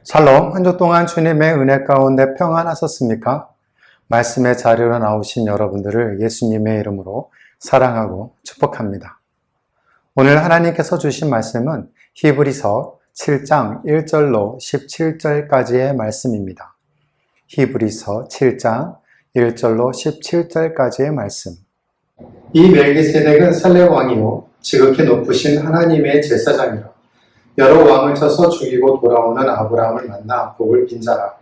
샬롬, 한 주 동안 주님의 은혜 가운데 평안하셨습니까? 말씀의 자리로 나오신 여러분들을 예수님의 이름으로 사랑하고 축복합니다. 오늘 하나님께서 주신 말씀은 히브리서 7장 1절로 17절까지의 말씀입니다. 히브리서 7장 1절로 17절까지의 말씀. 이 멜기세덱은 살렙 왕이요 지극히 높으신 하나님의 제사장이라. 여러 왕을 쳐서 죽이고 돌아오는 아브라함을 만나 복을 빈 자라.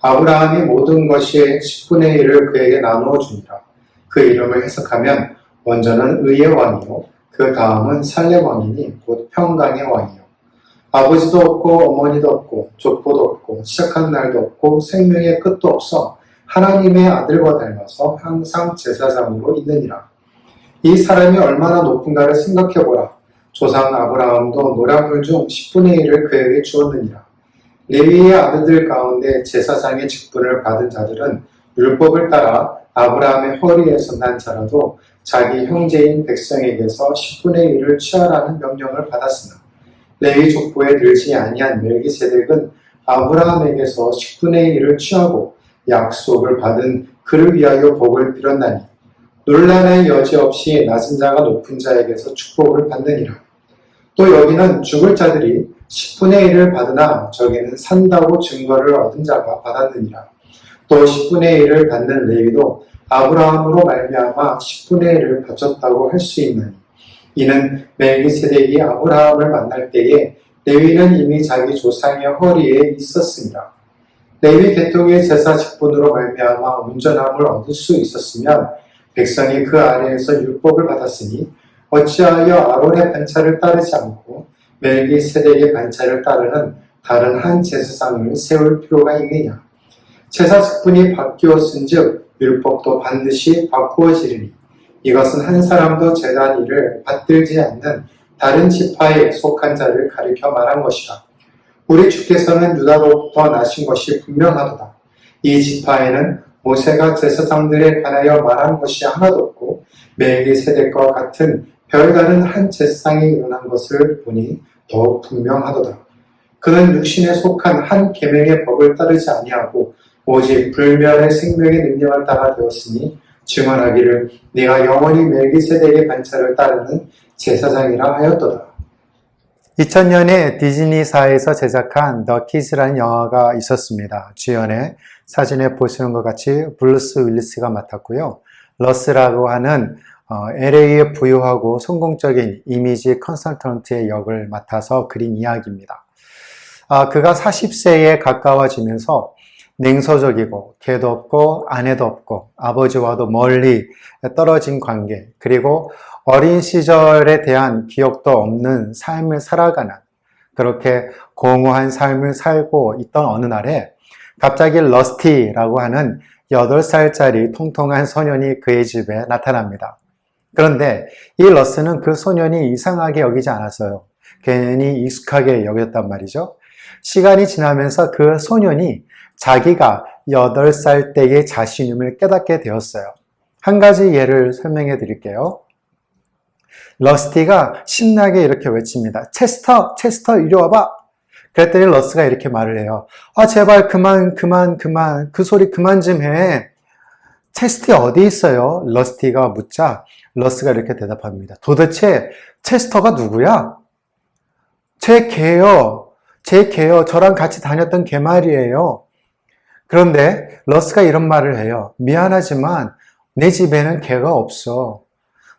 아브라함이 모든 것이 10분의 1을 그에게 나누어 주니라. 그 이름을 해석하면 먼저는 의의 왕이요 그 다음은 살렙 왕이니 곧 평강의 왕이요. 아버지도 없고 어머니도 없고 족보도 없고 시작한 날도 없고 생명의 끝도 없어 하나님의 아들과 닮아서 항상 제사장으로 있느니라. 이 사람이 얼마나 높은가를 생각해보라. 조상 아브라함도 노량물 중 10분의 1을 그에게 주었느니라. 레위의 아들들 가운데 제사장의 직분을 받은 자들은 율법을 따라 아브라함의 허리에서 난 자라도 자기 형제인 백성에게서 10분의 1을 취하라는 명령을 받았으나 레위 족보에 들지 아니한 멜기세덱은 아브라함에게서 10분의 1을 취하고 약속을 받은 그를 위하여 복을 빌었나니 논란의 여지 없이 낮은 자가 높은 자에게서 축복을 받느니라. 또 여기는 죽을 자들이 10분의 1을 받으나 저기는 산다고 증거를 얻은 자가 받았느니라. 또 10분의 1을 받는 레위도 아브라함으로 말미암아 10분의 1을 바쳤다고 할 수 있나니 이는 멜기세덱이 아브라함을 만날 때에 레위는 이미 자기 조상의 허리에 있었습니다. 레위 계통의 제사 직분으로 말미암아 온전함을 얻을 수 있었으면 백성이 그 아래에서 율법을 받았으니 어찌하여 아론의 반차를 따르지 않고 멜기세덱의 반차를 따르는 다른 한 제사장을 세울 필요가 있느냐. 제사 직분이 바뀌었은즉 율법도 반드시 바꾸어지리니 이것은 한 사람도 제단 일을 받들지 않는 다른 지파에 속한 자를 가리켜 말한 것이라. 우리 주께서는 유다로부터 나신 것이 분명하도다. 이 지파에는 모세가 제사장들에 관하여 말한 것이 하나도 없고 멜기세덱과 같은 별다른 한 제사장이 일어난 것을 보니 더욱 분명하도다. 그는 육신에 속한 한 계명의 법을 따르지 아니하고 오직 불멸의 생명의 능력을 따라 되었으니 증언하기를 네가 영원히 멜기세덱의 반차를 따르는 제사장이라 하였도다. 2000년에 디즈니사에서 제작한 더 키즈라는 영화가 있었습니다. 주연의 사진에 보시는 것 같이 브루스 윌리스가 맡았고요. 러스라고 하는 LA의 부유하고 성공적인 이미지 컨설턴트의 역을 맡아서 그린 이야기입니다. 그가 40세에 가까워지면서 냉소적이고 개도 없고 아내도 없고 아버지와도 멀리 떨어진 관계, 그리고 어린 시절에 대한 기억도 없는 삶을 살아가는 그렇게 공허한 삶을 살고 있던 어느 날에 갑자기 러스티라고 하는 8살짜리 통통한 소년이 그의 집에 나타납니다. 그런데 이 러스는 그 소년이 이상하게 여기지 않았어요. 괜히 익숙하게 여겼단 말이죠. 시간이 지나면서 그 소년이 자기가 8살 때의 자신임을 깨닫게 되었어요. 한 가지 예를 설명해 드릴게요. 러스티가 신나게 이렇게 외칩니다. 체스터, 체스터 이리 와봐. 그랬더니 러스가 이렇게 말을 해요. 제발 그만 그 소리 그만 좀 해. 체스터 어디 있어요? 러스티가 묻자 러스가 이렇게 대답합니다. 도대체 체스터가 누구야? 제 개요. 저랑 같이 다녔던 개 말이에요. 그런데 러스가 이런 말을 해요. 미안하지만 내 집에는 개가 없어.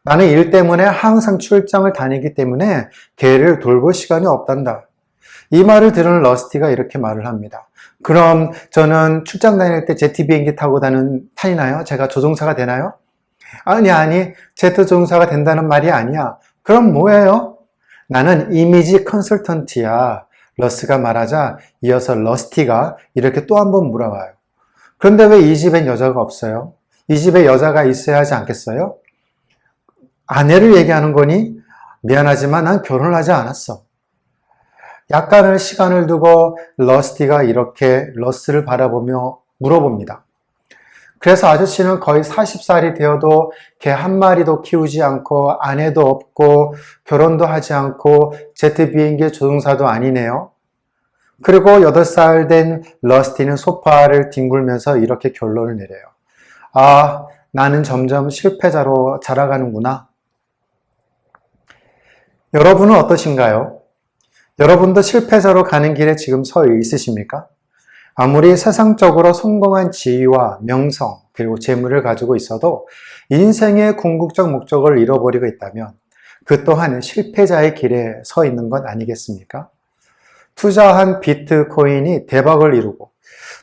나는 일 때문에 항상 출장을 다니기 때문에 개를 돌볼 시간이 없단다. 이 말을 들은 러스티가 이렇게 말을 합니다. 그럼 저는 출장 다닐 때 제트 비행기 타고 다니나요? 제가 조종사가 되나요? 아니, 제트 조종사가 된다는 말이 아니야. 그럼 뭐예요? 나는 이미지 컨설턴트야. 러스가 말하자 이어서 러스티가 이렇게 또 한 번 물어봐요. 그런데 왜 이 집엔 여자가 없어요? 이 집에 여자가 있어야 하지 않겠어요? 아내를 얘기하는 거니? 미안하지만 난 결혼을 하지 않았어. 약간의 시간을 두고 러스티가 이렇게 러스를 바라보며 물어봅니다. 그래서 아저씨는 거의 40살이 되어도 개 한 마리도 키우지 않고 아내도 없고 결혼도 하지 않고 제트 비행기 조종사도 아니네요. 그리고 8살 된 러스티는 소파를 뒹굴면서 이렇게 결론을 내려요. 아, 나는 점점 실패자로 자라가는구나. 여러분은 어떠신가요? 여러분도 실패자로 가는 길에 지금 서 있으십니까? 아무리 세상적으로 성공한 지위와 명성, 그리고 재물을 가지고 있어도 인생의 궁극적 목적을 잃어버리고 있다면 그 또한 실패자의 길에 서 있는 것 아니겠습니까? 투자한 비트코인이 대박을 이루고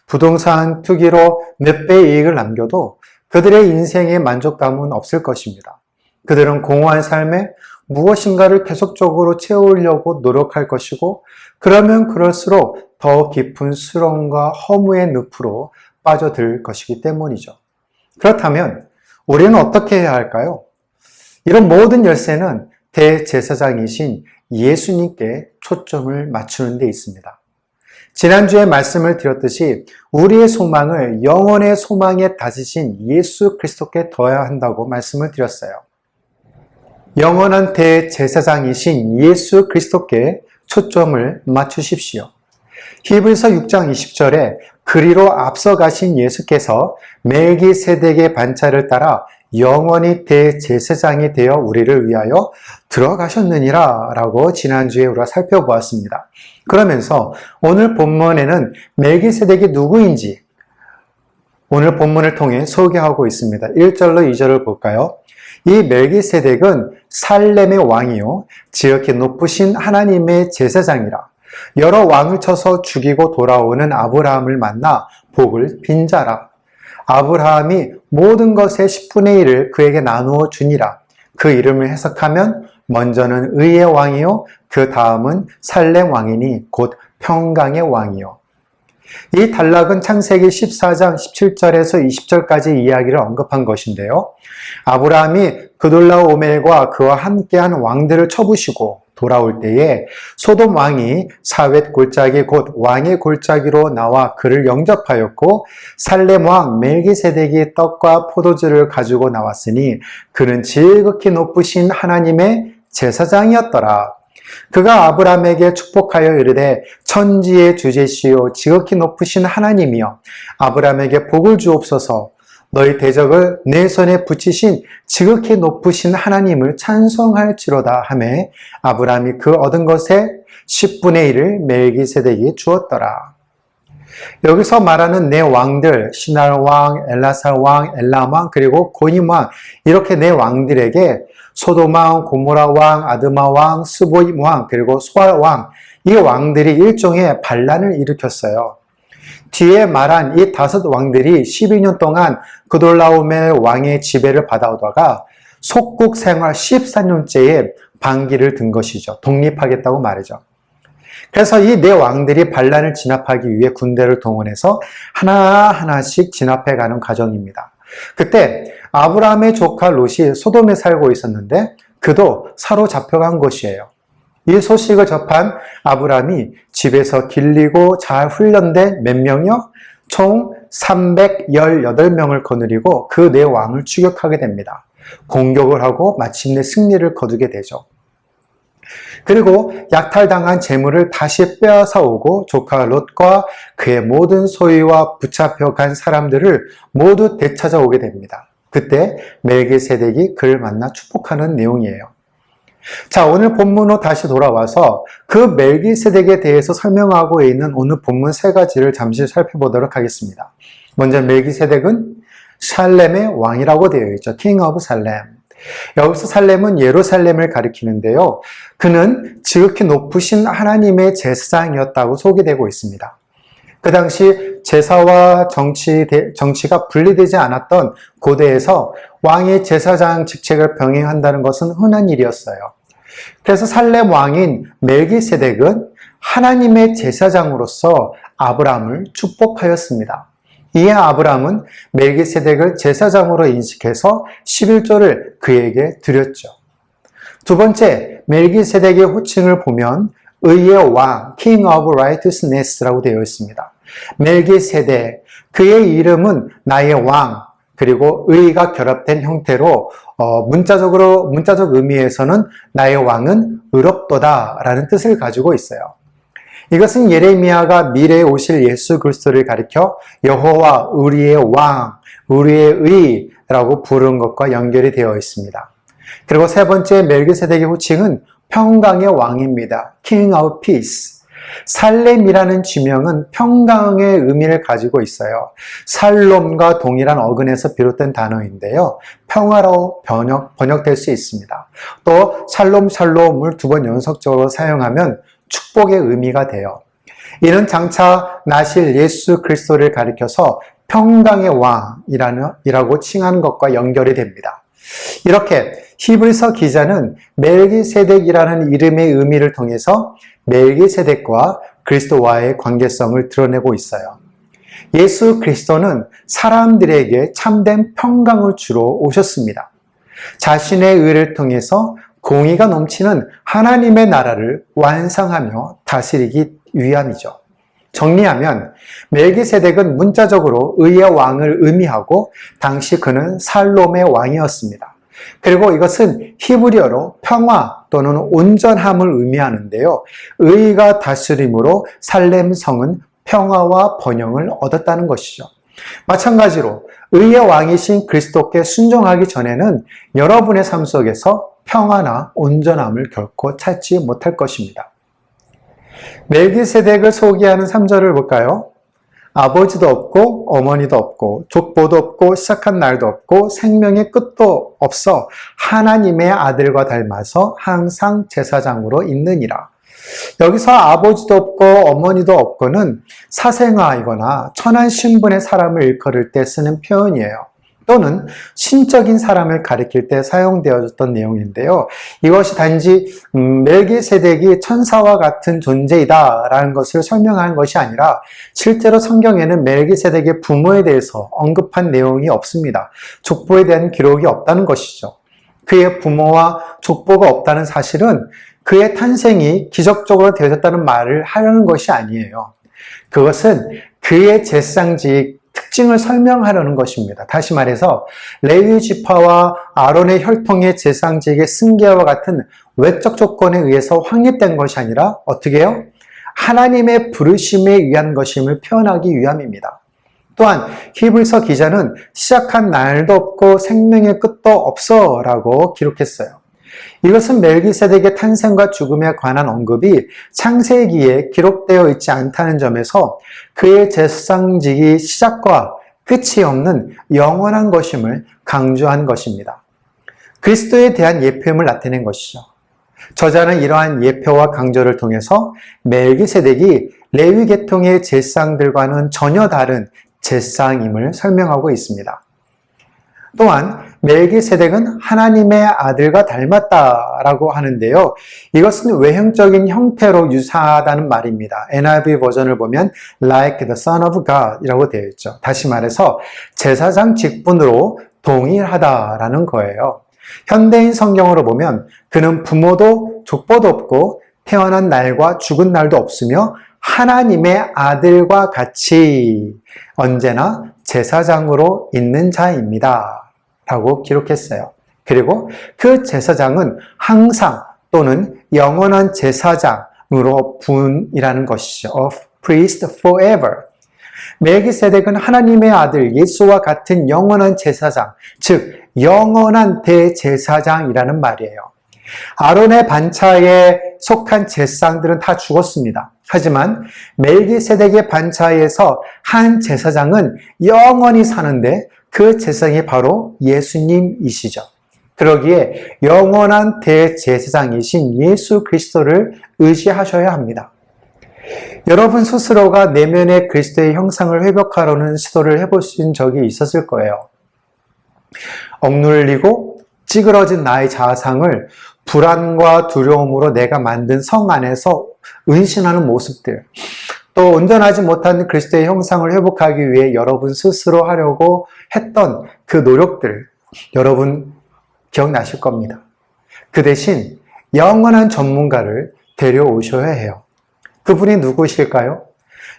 부동산 투기로 몇 배의 이익을 남겨도 그들의 인생의 만족감은 없을 것입니다. 그들은 공허한 삶에 무엇인가를 계속적으로 채우려고 노력할 것이고 그러면 그럴수록 더 깊은 수렁과 허무의 늪으로 빠져들 것이기 때문이죠. 그렇다면 우리는 어떻게 해야 할까요? 이런 모든 열쇠는 대제사장이신 예수님께 초점을 맞추는 데 있습니다. 지난주에 말씀을 드렸듯이 우리의 소망을 영원의 소망에 다스신 예수 그리스도께 둬야 한다고 말씀을 드렸어요. 영원한 대제사장이신 예수 그리스도께 초점을 맞추십시오. 히브리서 6장 20절에 그리로 앞서가신 예수께서 멜기세덱의 반차를 따라 영원히 대제사장이 되어 우리를 위하여 들어가셨느니라 라고 지난주에 우리가 살펴보았습니다. 그러면서 오늘 본문에는 멜기세덱이 누구인지 오늘 본문을 통해 소개하고 있습니다. 1절로 2절을 볼까요? 이 멜기세덱은 살렘의 왕이요 지극히 높으신 하나님의 제사장이라 여러 왕을 쳐서 죽이고 돌아오는 아브라함을 만나 복을 빈 자라. 아브라함이 모든 것의 10분의 1을 그에게 나누어 주니라. 그 이름을 해석하면 먼저는 의의 왕이요 그 다음은 살렘 왕이니 곧 평강의 왕이요. 이 단락은 창세기 14장 17절에서 20절까지 이야기를 언급한 것인데요. 아브라함이 그돌라오멜과 그와 함께한 왕들을 쳐부시고 돌아올 때에 소돔 왕이 사웻 골짜기 곧 왕의 골짜기로 나와 그를 영접하였고 살렘 왕 멜기세덱이 떡과 포도주를 가지고 나왔으니 그는 지극히 높으신 하나님의 제사장이었더라. 그가 아브라함에게 축복하여 이르되 천지의 주제시요 지극히 높으신 하나님이여 아브라함에게 복을 주옵소서. 너희 대적을 내 손에 붙이신 지극히 높으신 하나님을 찬송할지로다 하매 아브라함이 그 얻은 것의 10분의 1을 멜기세덱이 주었더라. 여기서 말하는 네 왕들, 시날 왕, 엘라살 왕, 엘람 왕, 그리고 고임 왕 이렇게 네 왕들에게 소돔 왕, 고모라 왕, 아드마 왕, 스보임 왕, 그리고 소알 왕 이 왕들이 일종의 반란을 일으켰어요. 뒤에 말한 이 5 왕들이 12년 동안 그돌라오멜 왕의 지배를 받아오다가 속국 생활 14년째에 반기를 든 것이죠. 독립하겠다고 말이죠. 그래서 이 4 왕들이 반란을 진압하기 위해 군대를 동원해서 하나하나씩 진압해가는 과정입니다. 그때 아브라함의 조카 롯이 소돔에 살고 있었는데 그도 사로잡혀간 것이에요. 이 소식을 접한 아브라함이 집에서 길리고 잘 훈련된 몇 명이요? 총 318명을 거느리고 그 4 왕을 추격하게 됩니다. 공격을 하고 마침내 승리를 거두게 되죠. 그리고 약탈당한 재물을 다시 빼앗아 오고 조카 롯과 그의 모든 소유와 붙잡혀간 사람들을 모두 되찾아오게 됩니다. 그때 멜기세덱이 그를 만나 축복하는 내용이에요. 자, 오늘 본문으로 다시 돌아와서 그 멜기세덱에 대해서 설명하고 있는 오늘 본문 3가지를 잠시 살펴보도록 하겠습니다. 먼저 멜기세덱은 살렘의 왕이라고 되어 있죠. King of Salem. 여기서 살렘은 예루살렘을 가리키는데요. 그는 지극히 높으신 하나님의 제사장이었다고 소개되고 있습니다. 그 당시 제사와 정치가 분리되지 않았던 고대에서 왕이 제사장 직책을 병행한다는 것은 흔한 일이었어요. 그래서 살렘 왕인 멜기세덱은 하나님의 제사장으로서 아브라함을 축복하였습니다. 이에 아브라함은 멜기세덱을 제사장으로 인식해서 11조를 그에게 드렸죠. 두 번째, 멜기세덱의 호칭을 보면 의의 왕, King of Righteousness라고 되어 있습니다. 멜기세덱, 그의 이름은 나의 왕, 그리고 의가 결합된 형태로 문자적 의미에서는 나의 왕은 의롭도다 라는 뜻을 가지고 있어요. 이것은 예레미야가 미래에 오실 예수 그리스도를 가리켜 여호와 우리의 왕, 우리의 의라고 부른 것과 연결이 되어 있습니다. 그리고 세 번째 멜기세덱의 호칭은 평강의 왕입니다. King of Peace. 살렘이라는 지명은 평강의 의미를 가지고 있어요. 살롬과 동일한 어근에서 비롯된 단어인데요. 평화로 번역될 수 있습니다. 또 샬롬을 두 번 연속적으로 사용하면 축복의 의미가 돼요. 이는 장차 나실 예수 그리스도를 가리켜서 평강의 왕이라고 칭하는 것과 연결이 됩니다. 이렇게 히브리서 기자는 멜기세덱이라는 이름의 의미를 통해서 멜기세덱과 그리스도와의 관계성을 드러내고 있어요. 예수 그리스도는 사람들에게 참된 평강을 주러 오셨습니다. 자신의 의를 통해서 공의가 넘치는 하나님의 나라를 완성하며 다스리기 위함이죠. 정리하면 멜기세덱은 문자적으로 의의 왕을 의미하고 당시 그는 살롬의 왕이었습니다. 그리고 이것은 히브리어로 평화 또는 온전함을 의미하는데요. 의가 다스림으로 살렘 성은 평화와 번영을 얻었다는 것이죠. 마찬가지로 의의 왕이신 그리스도께 순종하기 전에는 여러분의 삶 속에서 평화나 온전함을 결코 찾지 못할 것입니다. 멜기세덱을 소개하는 3절을 볼까요? 아버지도 없고 어머니도 없고 족보도 없고 시작한 날도 없고 생명의 끝도 없어 하나님의 아들과 닮아서 항상 제사장으로 있느니라. 여기서 아버지도 없고 어머니도 없고는 사생아이거나 천한 신분의 사람을 일컬을 때 쓰는 표현이에요. 또는 신적인 사람을 가리킬 때 사용되어졌던 내용인데요. 이것이 단지 멜기세덱이 천사와 같은 존재이다라는 것을 설명하는 것이 아니라 실제로 성경에는 멜기세덱의 부모에 대해서 언급한 내용이 없습니다. 족보에 대한 기록이 없다는 것이죠. 그의 부모와 족보가 없다는 사실은 그의 탄생이 기적적으로 되어졌다는 말을 하려는 것이 아니에요. 그것은 그의 제사장직 특징을 설명하려는 것입니다. 다시 말해서 레위 지파와 아론의 혈통의 제사장직의 승계와 같은 외적 조건에 의해서 확립된 것이 아니라 어떻게 해요? 하나님의 부르심에 의한 것임을 표현하기 위함입니다. 또한 히브리서 기자는 시작한 날도 없고 생명의 끝도 없어 라고 기록했어요. 이것은 멜기세덱의 탄생과 죽음에 관한 언급이 창세기에 기록되어 있지 않다는 점에서 그의 제사장직이 시작과 끝이 없는 영원한 것임을 강조한 것입니다. 그리스도에 대한 예표임을 나타낸 것이죠. 저자는 이러한 예표와 강조를 통해서 멜기세덱이 레위 계통의 제사장들과는 전혀 다른 제사장임을 설명하고 있습니다. 또한 멜기세덱은 하나님의 아들과 닮았다라고 하는데요. 이것은 외형적인 형태로 유사하다는 말입니다. NIV 버전을 보면 like the son of God 이라고 되어 있죠. 다시 말해서 제사장 직분으로 동일하다라는 거예요. 현대인 성경으로 보면 그는 부모도 족보도 없고 태어난 날과 죽은 날도 없으며 하나님의 아들과 같이 언제나 제사장으로 있는 자입니다. 라고 기록했어요. 그리고 그 제사장은 항상 또는 영원한 제사장으로 분이라는 것이죠. Of priest forever. 멜기세덱은 하나님의 아들 예수와 같은 영원한 제사장, 즉 영원한 대제사장이라는 말이에요. 아론의 반차에 속한 제사장들은 다 죽었습니다. 하지만 멜기세덱의 반차에서 한 제사장은 영원히 사는데 그 제사장이 바로 예수님이시죠. 그러기에 영원한 대제사장이신 예수 그리스도를 의지하셔야 합니다. 여러분 스스로가 내면의 그리스도의 형상을 회복하려는 시도를 해보신 적이 있었을 거예요. 억눌리고 찌그러진 나의 자아상을 불안과 두려움으로 내가 만든 성 안에서 은신하는 모습들, 또 온전하지 못한 그리스도의 형상을 회복하기 위해 여러분 스스로 하려고 했던 그 노력들, 여러분 기억나실 겁니다. 그 대신 영원한 전문가를 데려오셔야 해요. 그분이 누구실까요?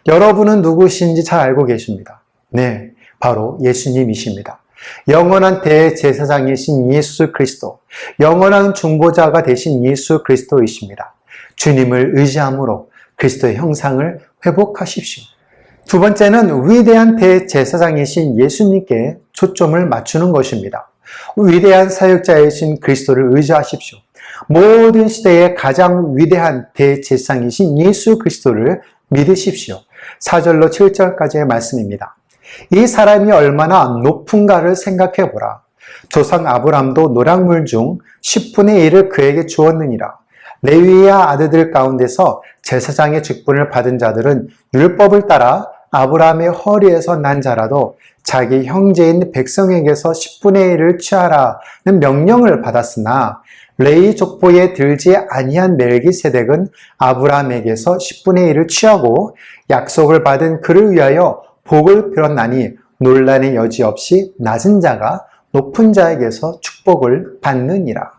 여러분은 누구신지 잘 알고 계십니다. 네, 바로 예수님이십니다. 영원한 대제사장이신 예수 그리스도, 영원한 중보자가 되신 예수 그리스도이십니다. 주님을 의지함으로 그리스도의 형상을 회복하십시오. 두 번째는 위대한 대제사장이신 예수님께 초점을 맞추는 것입니다. 위대한 사역자이신 그리스도를 의지하십시오. 모든 시대의 가장 위대한 대제사장이신 예수 그리스도를 믿으십시오. 4절로 7절까지의 말씀입니다. 이 사람이 얼마나 높은가를 생각해 보라. 조상 아브람도 노략물 중 10분의 1을 그에게 주었느니라. 레위의 아들들 가운데서 제사장의 직분을 받은 자들은 율법을 따라 아브라함의 허리에서 난 자라도 자기 형제인 백성에게서 10분의 1을 취하라는 명령을 받았으나 레위 족보에 들지 아니한 멜기세덱은 아브라함에게서 10분의 1을 취하고 약속을 받은 그를 위하여 복을 빌었나니 논란의 여지 없이 낮은 자가 높은 자에게서 축복을 받느니라.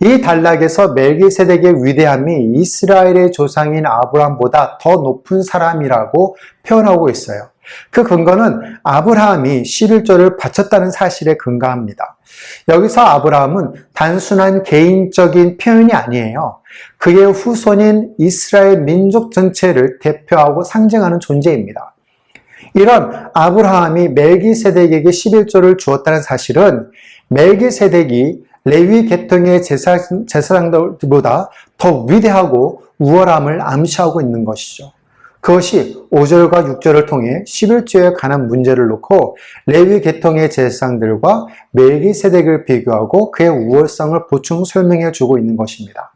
이 단락에서 멜기세덱의 위대함이 이스라엘의 조상인 아브라함보다 더 높은 사람이라고 표현하고 있어요. 그 근거는 아브라함이 11조를 바쳤다는 사실에 근거합니다. 여기서 아브라함은 단순한 개인적인 표현이 아니에요. 그의 후손인 이스라엘 민족 전체를 대표하고 상징하는 존재입니다. 이런 아브라함이 멜기세덱에게 11조를 주었다는 사실은 멜기세덱이 레위 계통의 제사장들보다 더 위대하고 우월함을 암시하고 있는 것이죠. 그것이 5절과 6절을 통해 11조에 관한 문제를 놓고 레위 계통의 제사장들과 멜기세덱을 비교하고 그의 우월성을 보충 설명해 주고 있는 것입니다.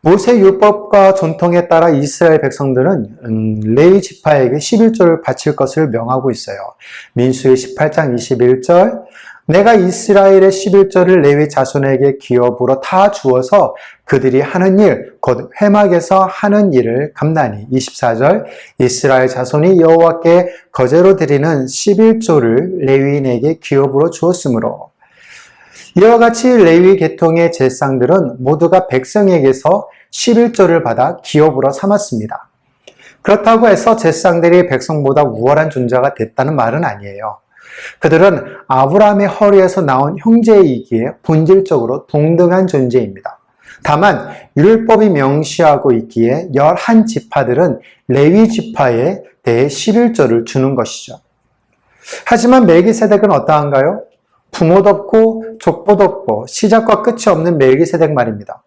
모세 율법과 전통에 따라 이스라엘 백성들은 레위 지파에게 11조를 바칠 것을 명하고 있어요. 민수기 18장 21절 내가 이스라엘의 11조를 레위 자손에게 기업으로 다 주어서 그들이 하는 일, 곧 회막에서 하는 일을 감나니. 24절 이스라엘 자손이 여호와께 거제로 드리는 11조를 레위인에게 기업으로 주었으므로. 이와 같이 레위 계통의 제사장들은 모두가 백성에게서 11조를 받아 기업으로 삼았습니다. 그렇다고 해서 제사장들이 백성보다 우월한 존재가 됐다는 말은 아니에요. 그들은 아브라함의 허리에서 나온 형제이기에 본질적으로 동등한 존재입니다. 다만 율법이 명시하고 있기에 11지파들은 레위 지파에 대해 11조를 주는 것이죠. 하지만 멜기세덱은 어떠한가요? 부모도 없고 족보도 없고 시작과 끝이 없는 멜기세덱 말입니다.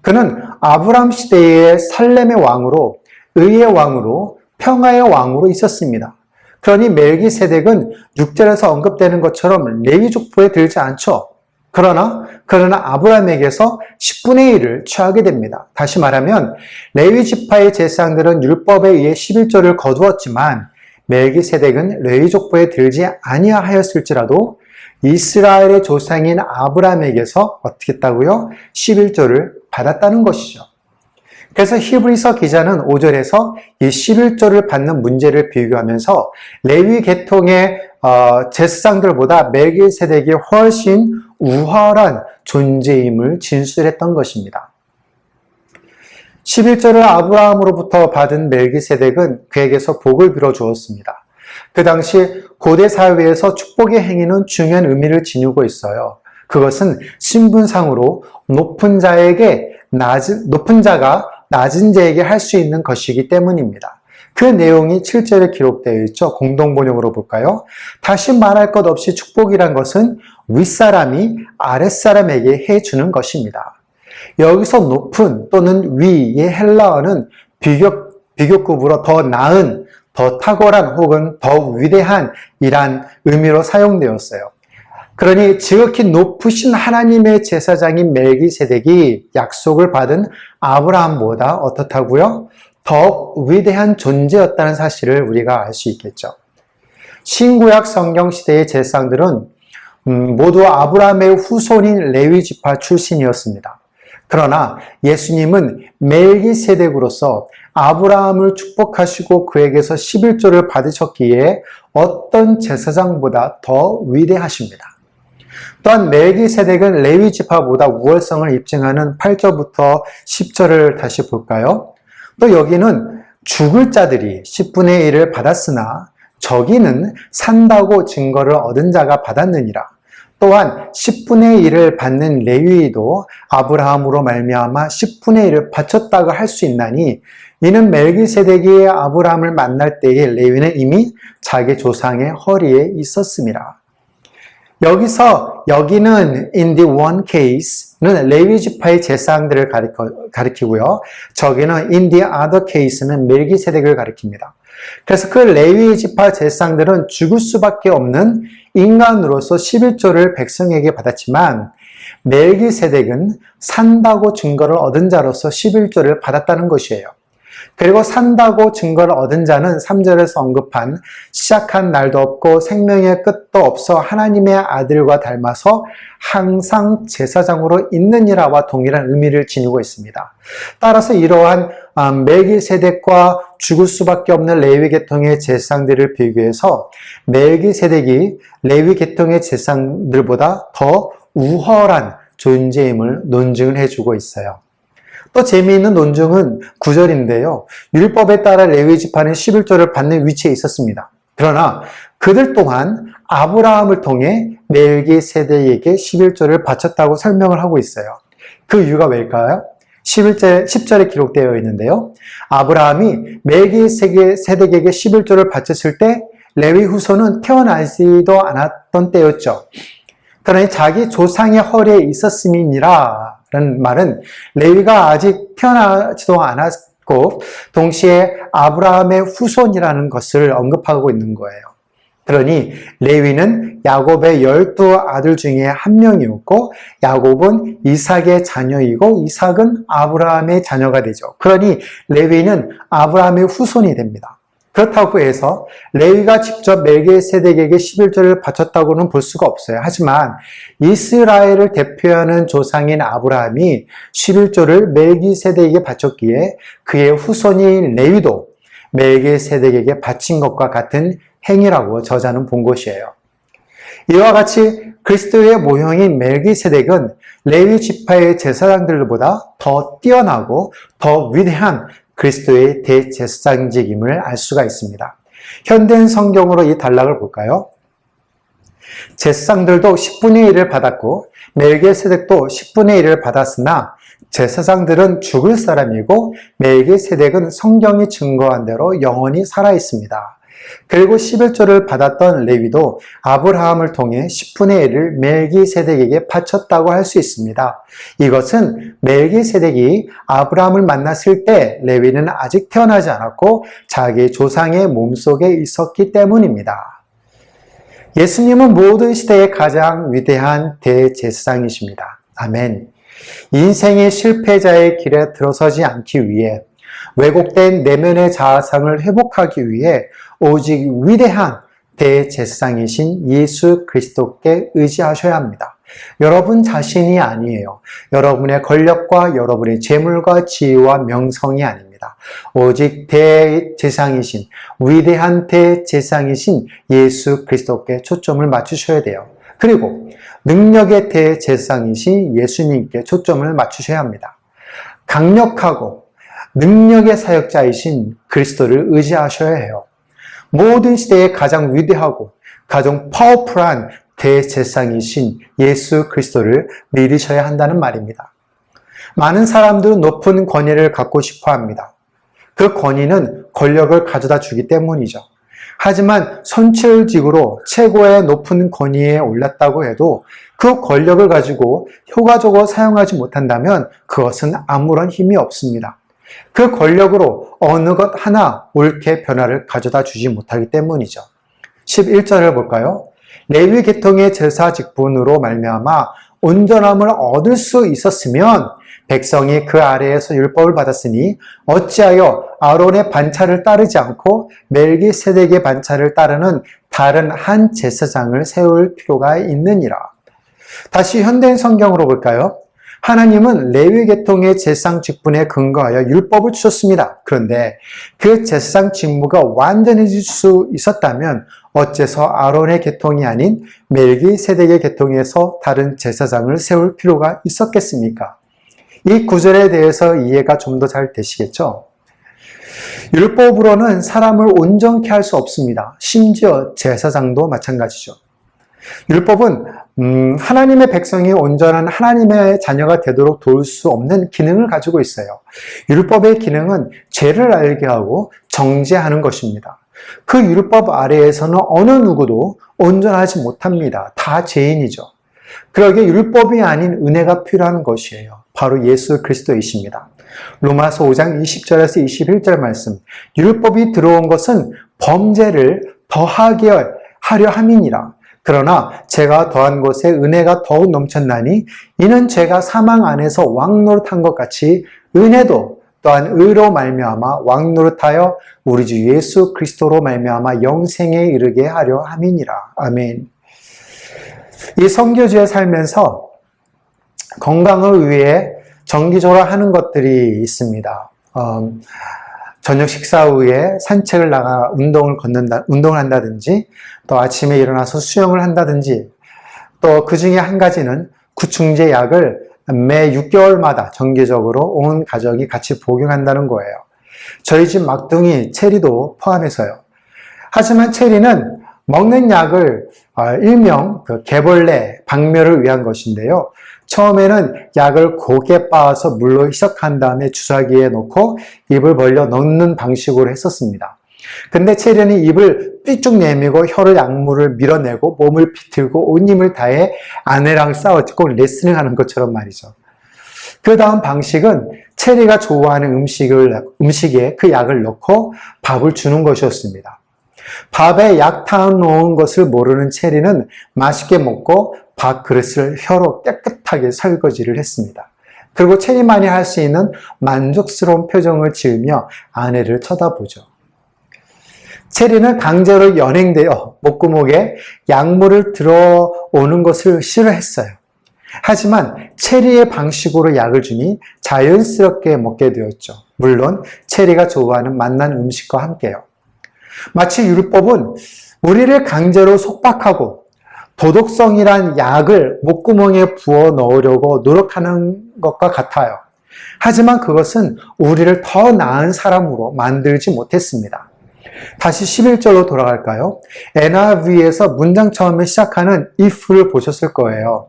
그는 아브라함 시대의 살렘의 왕으로, 의의 왕으로, 평화의 왕으로 있었습니다. 그러니 멜기세덱은 6절에서 언급되는 것처럼 레위 족보에 들지 않죠. 그러나 아브라함에게서 10분의 1을 취하게 됩니다. 다시 말하면 레위 지파의 제사장들은 율법에 의해 11조를 거두었지만 멜기세덱은 레위 족보에 들지 아니하였을지라도 이스라엘의 조상인 아브라함에게서 어떻게 했다고요? 11조를 받았다는 것이죠. 그래서 히브리서 기자는 5절에서 이 11조를 받는 문제를 비교하면서 레위 계통의 제사장들보다 멜기세덱이 훨씬 우월한 존재임을 진술했던 것입니다. 11조를 아브라함으로부터 받은 멜기세덱은 그에게서 복을 빌어 주었습니다. 그 당시 고대 사회에서 축복의 행위는 중요한 의미를 지니고 있어요. 그것은 신분상으로 높은 자가 낮은 자에게 할 수 있는 것이기 때문입니다. 그 내용이 7절에 기록되어 있죠. 공동번역으로 볼까요? 다시 말할 것 없이 축복이란 것은 윗사람이 아랫사람에게 해주는 것입니다. 여기서 높은 또는 위의 헬라어는 비교급으로 더 나은, 더 탁월한 혹은 더 위대한 이란 의미로 사용되었어요. 그러니 지극히 높으신 하나님의 제사장인 멜기세덱이 약속을 받은 아브라함보다 어떻다고요? 더 위대한 존재였다는 사실을 우리가 알 수 있겠죠. 신구약 성경 시대의 제사장들은 모두 아브라함의 후손인 레위 지파 출신이었습니다. 그러나 예수님은 멜기세덱으로서 아브라함을 축복하시고 그에게서 11조를 받으셨기에 어떤 제사장보다 더 위대하십니다. 또한 멜기세덱은 레위 지파보다 우월성을 입증하는 8절부터 10절을 다시 볼까요? 또 여기는 죽을 자들이 10분의 1을 받았으나 저기는 산다고 증거를 얻은 자가 받았느니라. 또한 10분의 1을 받는 레위도 아브라함으로 말미암아 10분의 1을 바쳤다고 할 수 있나니 이는 멜기세덱이 아브라함을 만날 때에 레위는 이미 자기 조상의 허리에 있었습니다. 여기는 in the one case는 레위 지파의 제사장들을 가리키고요. 저기는 in the other case는 멜기세덱을 가리킵니다. 그래서 그 레위 지파 제사장들은 죽을 수밖에 없는 인간으로서 11조를 백성에게 받았지만 멜기세덱은 산다고 증거를 얻은 자로서 11조를 받았다는 것이에요. 그리고 산다고 증거를 얻은 자는 3절에서 언급한 시작한 날도 없고 생명의 끝도 없어 하나님의 아들과 닮아서 항상 제사장으로 있느니라와 동일한 의미를 지니고 있습니다. 따라서 이러한 멜기세덱과 죽을 수밖에 없는 레위 계통의 제사장들을 비교해서 멜기세덱이 레위 계통의 제사장들보다 더 우월한 존재임을 논증을 해주고 있어요. 또 재미있는 논증은 9절인데요. 율법에 따라 레위 지파는 11조를 받는 위치에 있었습니다. 그러나 그들 또한 아브라함을 통해 멜기세덱에게 11조를 바쳤다고 설명을 하고 있어요. 그 이유가 왜일까요? 10절에 기록되어 있는데요. 아브라함이 멜기세덱에게 11조를 바쳤을 때 레위 후손은 태어나지도 않았던 때였죠. 그러니 자기 조상의 허리에 있었음이니라 라는 말은 레위가 아직 태어나지도 않았고 동시에 아브라함의 후손이라는 것을 언급하고 있는 거예요. 그러니 레위는 야곱의 12아들 중에 한 명이었고 야곱은 이삭의 자녀이고 이삭은 아브라함의 자녀가 되죠. 그러니 레위는 아브라함의 후손이 됩니다. 그렇다고 해서 레위가 직접 멜기세덱에게 11조를 바쳤다고는 볼 수가 없어요. 하지만 이스라엘을 대표하는 조상인 아브라함이 11조를 멜기세덱에게 바쳤기에 그의 후손인 레위도 멜기세덱에게 바친 것과 같은 행위라고 저자는 본 것이에요. 이와 같이 그리스도의 모형인 멜기세덱은 레위 지파의 제사장들보다 더 뛰어나고 더 위대한 그리스도의 대제사장직임을 알 수가 있습니다. 현대인 성경으로 이 단락을 볼까요? 제사장들도 10분의 1을 받았고 멜기세덱도 10분의 1을 받았으나 제사장들은 죽을 사람이고 멜기세덱은 성경이 증거한 대로 영원히 살아 있습니다. 그리고 11조를 받았던 레위도 아브라함을 통해 10분의 1을 멜기세덱에게 바쳤다고 할 수 있습니다. 이것은 멜기세덱이 아브라함을 만났을 때 레위는 아직 태어나지 않았고 자기 조상의 몸속에 있었기 때문입니다. 예수님은 모든 시대의 가장 위대한 대제사장이십니다. 아멘. 인생의 실패자의 길에 들어서지 않기 위해 왜곡된 내면의 자아상을 회복하기 위해 오직 위대한 대제사장이신 예수 그리스도께 의지하셔야 합니다. 여러분 자신이 아니에요. 여러분의 권력과 여러분의 재물과 지위와 명성이 아닙니다. 오직 대제사장이신 위대한 대제사장이신 예수 그리스도께 초점을 맞추셔야 돼요. 그리고 능력의 대제사장이신 예수님께 초점을 맞추셔야 합니다. 강력하고 능력의 사역자이신 그리스도를 의지하셔야 해요. 모든 시대의 가장 위대하고 가장 파워풀한 대제사장이신 예수 그리스도를 믿으셔야 한다는 말입니다. 많은 사람들은 높은 권위를 갖고 싶어 합니다. 그 권위는 권력을 가져다 주기 때문이죠. 하지만 선출직으로 최고의 높은 권위에 올랐다고 해도 그 권력을 가지고 효과적으로 사용하지 못한다면 그것은 아무런 힘이 없습니다. 그 권력으로 어느 것 하나 옳게 변화를 가져다 주지 못하기 때문이죠. 11절을 볼까요? 레위 계통의 제사 직분으로 말미암아 온전함을 얻을 수 있었으면 백성이 그 아래에서 율법을 받았으니 어찌하여 아론의 반차를 따르지 않고 멜기세덱의 반차를 따르는 다른 한 제사장을 세울 필요가 있느니라. 다시 현대인 성경으로 볼까요? 하나님은 레위 계통의 제사장 직분에 근거하여 율법을 주셨습니다. 그런데 그 제사장 직무가 완전해질 수 있었다면 어째서 아론의 계통이 아닌 멜기세덱의 계통에서 다른 제사장을 세울 필요가 있었겠습니까? 이 구절에 대해서 이해가 좀 더 잘 되시겠죠? 율법으로는 사람을 온전케 할 수 없습니다. 심지어 제사장도 마찬가지죠. 율법은 하나님의 백성이 온전한 하나님의 자녀가 되도록 도울 수 없는 기능을 가지고 있어요. 율법의 기능은 죄를 알게 하고 정죄하는 것입니다. 그 율법 아래에서는 어느 누구도 온전하지 못합니다. 다 죄인이죠. 그러기에 율법이 아닌 은혜가 필요한 것이에요. 바로 예수 그리스도이십니다. 로마서 5장 20절에서 21절 말씀. 율법이 들어온 것은 범죄를 더하게 하려 함이니라. 그러나 제가 더한 것에 은혜가 더욱 넘쳤나니 이는 제가 사망 안에서 왕노릇한 것 같이 은혜도 또한 의로 말미암아 왕노릇하여 우리 주 예수 그리스도로 말미암아 영생에 이르게 하려 함이니라. 아멘. 이 선교지에 살면서 건강을 위해 정기적으로 하는 것들이 있습니다. 저녁 식사 후에 산책을 나가 운동을 한다든지, 또 아침에 일어나서 수영을 한다든지, 또 그 중에 한 가지는 구충제 약을 매 6개월마다 정기적으로 온 가족이 같이 복용한다는 거예요. 저희 집 막둥이 체리도 포함해서요. 하지만 체리는 먹는 약을 일명 개벌레, 박멸을 위한 것인데요. 처음에는 약을 고개 빻아서 물로 희석한 다음에 주사기에 넣고 입을 벌려 넣는 방식으로 했었습니다. 근데 체리는 입을 삐쭉 내밀고 혀를 약물을 밀어내고 몸을 비틀고 온 힘을 다해 아내랑 싸웠지, 꼭 레슬링 하는 것처럼 말이죠. 그 다음 방식은 체리가 좋아하는 음식에 그 약을 넣고 밥을 주는 것이었습니다. 밥에 약 타 놓은 것을 모르는 체리는 맛있게 먹고 밥 그릇을 혀로 깨끗하게 설거지를 했습니다. 그리고 체리만이 할 수 있는 만족스러운 표정을 지으며 아내를 쳐다보죠. 체리는 강제로 연행되어 목구멍에 약물을 들어오는 것을 싫어했어요. 하지만 체리의 방식으로 약을 주니 자연스럽게 먹게 되었죠. 물론 체리가 좋아하는 맛난 음식과 함께요. 마치 율법은 우리를 강제로 속박하고 도덕성이란 약을 목구멍에 부어 넣으려고 노력하는 것과 같아요. 하지만 그것은 우리를 더 나은 사람으로 만들지 못했습니다. 다시 11절로 돌아갈까요? NIV에서 문장 처음에 시작하는 if를 보셨을 거예요.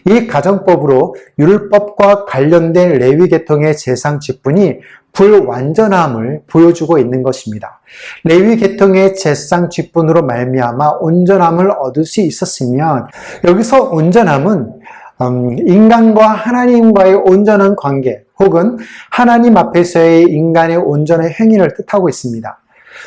이 가정법으로 율법과 관련된 레위 계통의 제상 직분이 불완전함을 보여주고 있는 것입니다. 레위 계통의 제상 직분으로 말미암아 온전함을 얻을 수 있었으면, 여기서 온전함은 인간과 하나님과의 온전한 관계 혹은 하나님 앞에서의 인간의 온전한 행위를 뜻하고 있습니다.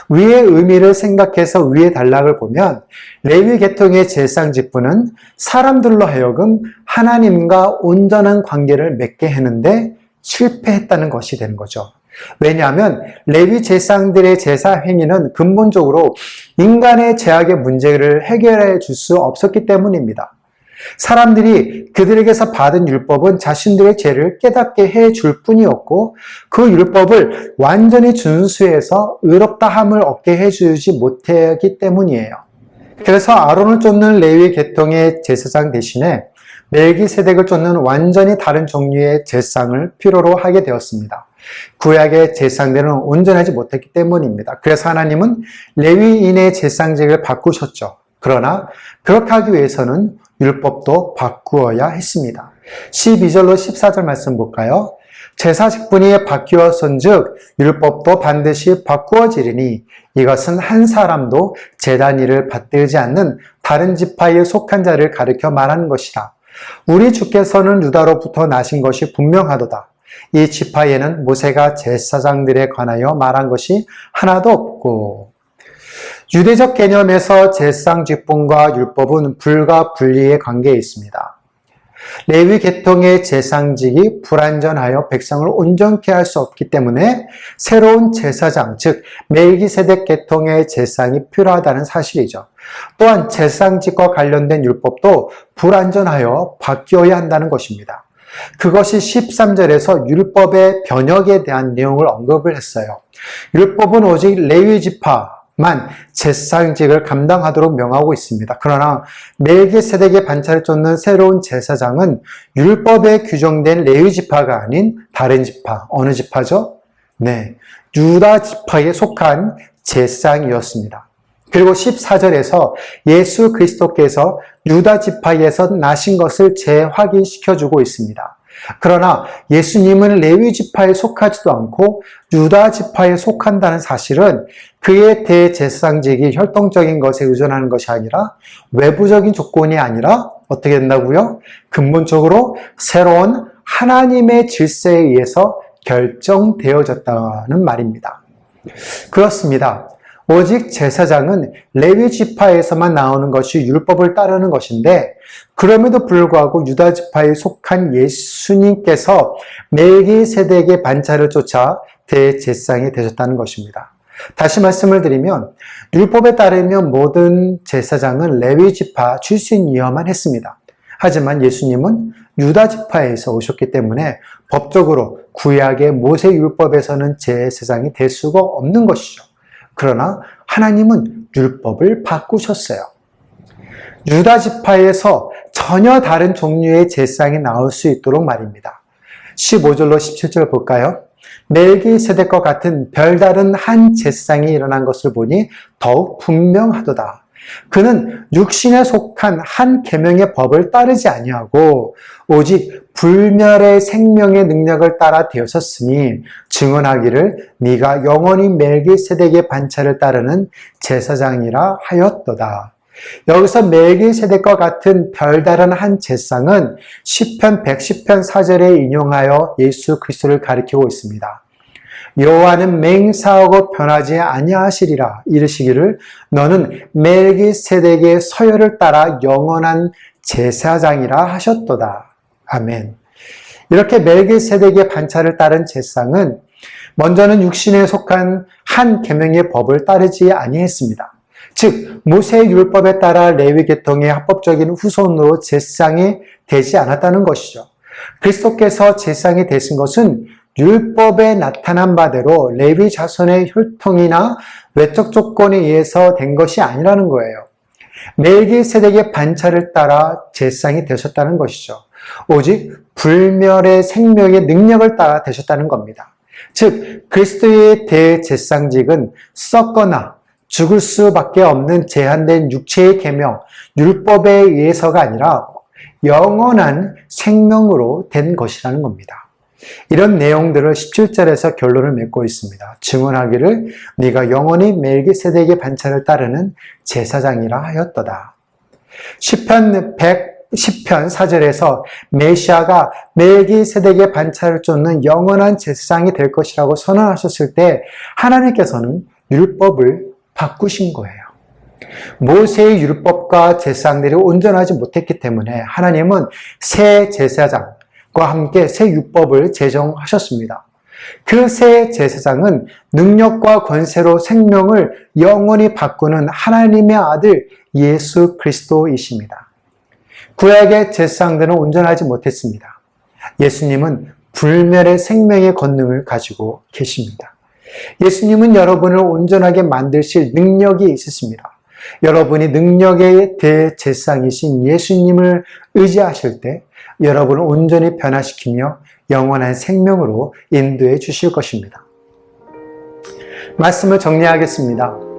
위의 의미를 생각해서 위의 단락을 보면 레위 계통의 제상 직분은 사람들로 하여금 하나님과 온전한 관계를 맺게 하는데 실패했다는 것이 되는 거죠. 왜냐하면 레위 제사장들의 제사 행위는 근본적으로 인간의 죄악의 문제를 해결해 줄 수 없었기 때문입니다. 사람들이 그들에게서 받은 율법은 자신들의 죄를 깨닫게 해줄 뿐이었고, 그 율법을 완전히 준수해서 의롭다함을 얻게 해주지 못하기 때문이에요. 그래서 아론을 쫓는 레위 계통의 제사장 대신에 멜기세덱을 쫓는 완전히 다른 종류의 제사장을 필요로 하게 되었습니다. 구약의 제사장들은 온전하지 못했기 때문입니다. 그래서 하나님은 레위인의 제사장직을 바꾸셨죠. 그러나 그렇게 하기 위해서는 율법도 바꾸어야 했습니다. 12절로 14절 말씀 볼까요? 제사 직분이 바뀌었은즉 율법도 반드시 바꾸어지리니 이것은 한 사람도 제단 일을 받들지 않는 다른 지파에 속한 자를 가리켜 말하는 것이다. 우리 주께서는 유다로부터 나신 것이 분명하도다. 이 지파에는 모세가 제사장들에 관하여 말한 것이 하나도 없고. 유대적 개념에서 제사장 직분과 율법은 불과 분리의 관계에 있습니다. 레위 계통의 제사장직이 불완전하여 백성을 온전케 할 수 없기 때문에 새로운 제사장, 즉 멜기세덱 계통의 제사장이 필요하다는 사실이죠. 또한 제사장직과 관련된 율법도 불완전하여 바뀌어야 한다는 것입니다. 그것이 13절에서 율법의 변혁에 대한 내용을 언급을 했어요. 율법은 오직 레위 지파만 제사장직을 감당하도록 명하고 있습니다. 그러나 멜기세덱의 반차를 쫓는 새로운 제사장은 율법에 규정된 레위 지파가 아닌 다른 지파, 어느 지파죠? 네, 유다 지파에 속한 제사장이었습니다. 그리고 14절에서 예수 그리스도께서 유다 지파에서 나신 것을 재확인시켜주고 있습니다. 그러나 예수님은 레위 지파에 속하지도 않고 유다 지파에 속한다는 사실은 그의 대제사장직이 혈통적인 것에 의존하는 것이 아니라 외부적인 조건이 아니라 어떻게 된다고요? 근본적으로 새로운 하나님의 질서에 의해서 결정되어졌다는 말입니다. 그렇습니다. 오직 제사장은 레위 지파에서만 나오는 것이 율법을 따르는 것인데 그럼에도 불구하고 유다 지파에 속한 예수님께서 멜기세덱의 반차를 쫓아 대제사장이 되셨다는 것입니다. 다시 말씀을 드리면 율법에 따르면 모든 제사장은 레위 지파 출신이어야만 했습니다. 하지만 예수님은 유다 지파에서 오셨기 때문에 법적으로 구약의 모세 율법에서는 제사장이 될 수가 없는 것이죠. 그러나 하나님은 율법을 바꾸셨어요. 유다 지파에서 전혀 다른 종류의 제사장이 나올 수 있도록 말입니다. 15절로 17절 볼까요? 멜기세덱과 같은 별다른 한 제사장이 일어난 것을 보니 더욱 분명하도다. 그는 육신에 속한 한 계명의 법을 따르지 아니하고 오직 불멸의 생명의 능력을 따라 되었었으니 증언하기를 네가 영원히 멜기세덱의 반차를 따르는 제사장이라 하였도다. 여기서 멜기세덱과 같은 별다른 한 제사장은 시편 110편 4절에 인용하여 예수 그리스도를 가리키고 있습니다. 여호와는 맹세하고 변하지 아니하시리라 이르시기를 너는 멜기세덱의 서열을 따라 영원한 제사장이라 하셨도다. 아멘. 이렇게 멜기세덱의 반차를 따른 제사장은 먼저는 육신에 속한 한 계명의 법을 따르지 아니했습니다. 즉 모세의 율법에 따라 레위 계통의 합법적인 후손으로 제사장이 되지 않았다는 것이죠. 그리스도께서 제사장이 되신 것은 율법에 나타난 바대로 레위 자손의 혈통이나 외적 조건에 의해서 된 것이 아니라는 거예요. 멜기세덱의 반차를 따라 제사장이 되셨다는 것이죠. 오직 불멸의 생명의 능력을 따라 되셨다는 겁니다. 즉 그리스도의 대제사장직은 썩거나 죽을 수밖에 없는 제한된 육체의 계명, 율법에 의해서가 아니라 영원한 생명으로 된 것이라는 겁니다. 이런 내용들을 17절에서 결론을 맺고 있습니다. 증언하기를 네가 영원히 멜기세덱의 반차를 따르는 제사장이라 하였도다. 시편 4절에서 메시아가 멜기세덱의 반차를 쫓는 영원한 제사장이 될 것이라고 선언하셨을 때 하나님께서는 율법을 바꾸신 거예요. 모세의 율법과 제사장들이 온전하지 못했기 때문에 하나님은 새 제사장과 함께 새 율법을 제정하셨습니다. 그 새 제사장은 능력과 권세로 생명을 영원히 바꾸는 하나님의 아들 예수 그리스도이십니다. 구약의 제사장들은 온전하지 못했습니다. 예수님은 불멸의 생명의 권능을 가지고 계십니다. 예수님은 여러분을 온전하게 만드실 능력이 있으십니다. 여러분이 능력의 대제사장이신 예수님을 의지하실 때 여러분을 온전히 변화시키며 영원한 생명으로 인도해 주실 것입니다. 말씀을 정리하겠습니다.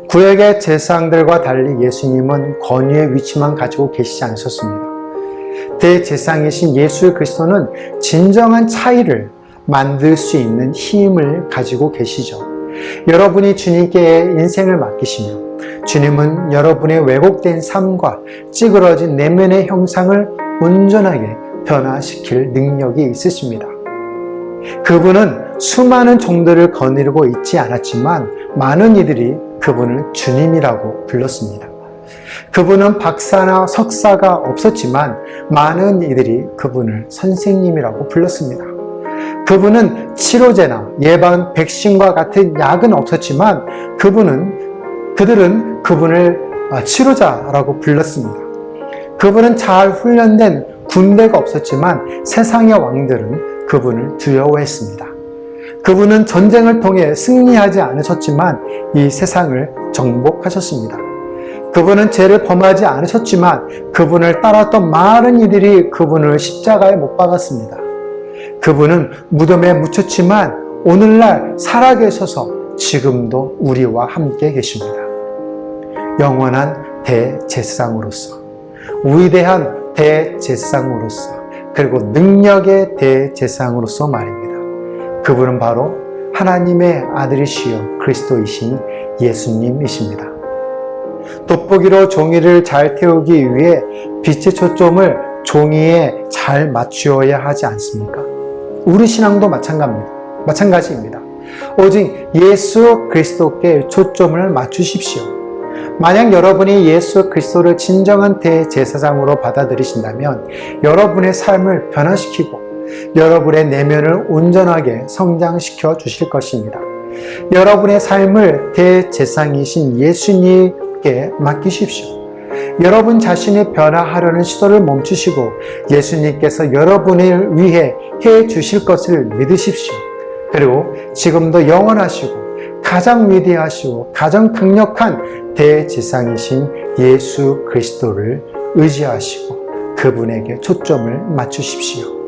구약의 제사장들과 달리 예수님은 권위의 위치만 가지고 계시지 않으셨습니다. 대제사장이신 예수 그리스도는 진정한 차이를 만들 수 있는 힘을 가지고 계시죠. 여러분이 주님께 인생을 맡기시며 주님은 여러분의 왜곡된 삶과 찌그러진 내면의 형상을 온전하게 변화시킬 능력이 있으십니다. 그분은 수많은 종들을 거느리고 있지 않았지만 많은 이들이 그분을 주님이라고 불렀습니다. 그분은 박사나 석사가 없었지만 많은 이들이 그분을 선생님이라고 불렀습니다. 그분은 치료제나 예방, 백신과 같은 약은 없었지만 그들은 그분을 치료자라고 불렀습니다. 그분은 잘 훈련된 군대가 없었지만 세상의 왕들은 그분을 두려워했습니다. 그분은 전쟁을 통해 승리하지 않으셨지만 이 세상을 정복하셨습니다. 그분은 죄를 범하지 않으셨지만 그분을 따랐던 많은 이들이 그분을 십자가에 못 박았습니다. 그분은 무덤에 묻혔지만 오늘날 살아계셔서 지금도 우리와 함께 계십니다. 영원한 대제사장으로서, 위대한 대제사장으로서, 그리고 능력의 대제사장으로서 말입니다. 그분은 바로 하나님의 아들이시요 그리스도이신 예수님이십니다. 돋보기로 종이를 잘 태우기 위해 빛의 초점을 종이에 잘 맞추어야 하지 않습니까? 우리 신앙도 마찬가지입니다. 오직 예수 그리스도께 초점을 맞추십시오. 만약 여러분이 예수 그리스도를 진정한 대제사장으로 받아들이신다면 여러분의 삶을 변화시키고 여러분의 내면을 온전하게 성장시켜 주실 것입니다. 여러분의 삶을 대제사장이신 예수님께 맡기십시오. 여러분 자신이 변화하려는 시도를 멈추시고 예수님께서 여러분을 위해 해 주실 것을 믿으십시오. 그리고 지금도 영원하시고 가장 위대하시고 가장 강력한 대제사장이신 예수 그리스도를 의지하시고 그분에게 초점을 맞추십시오.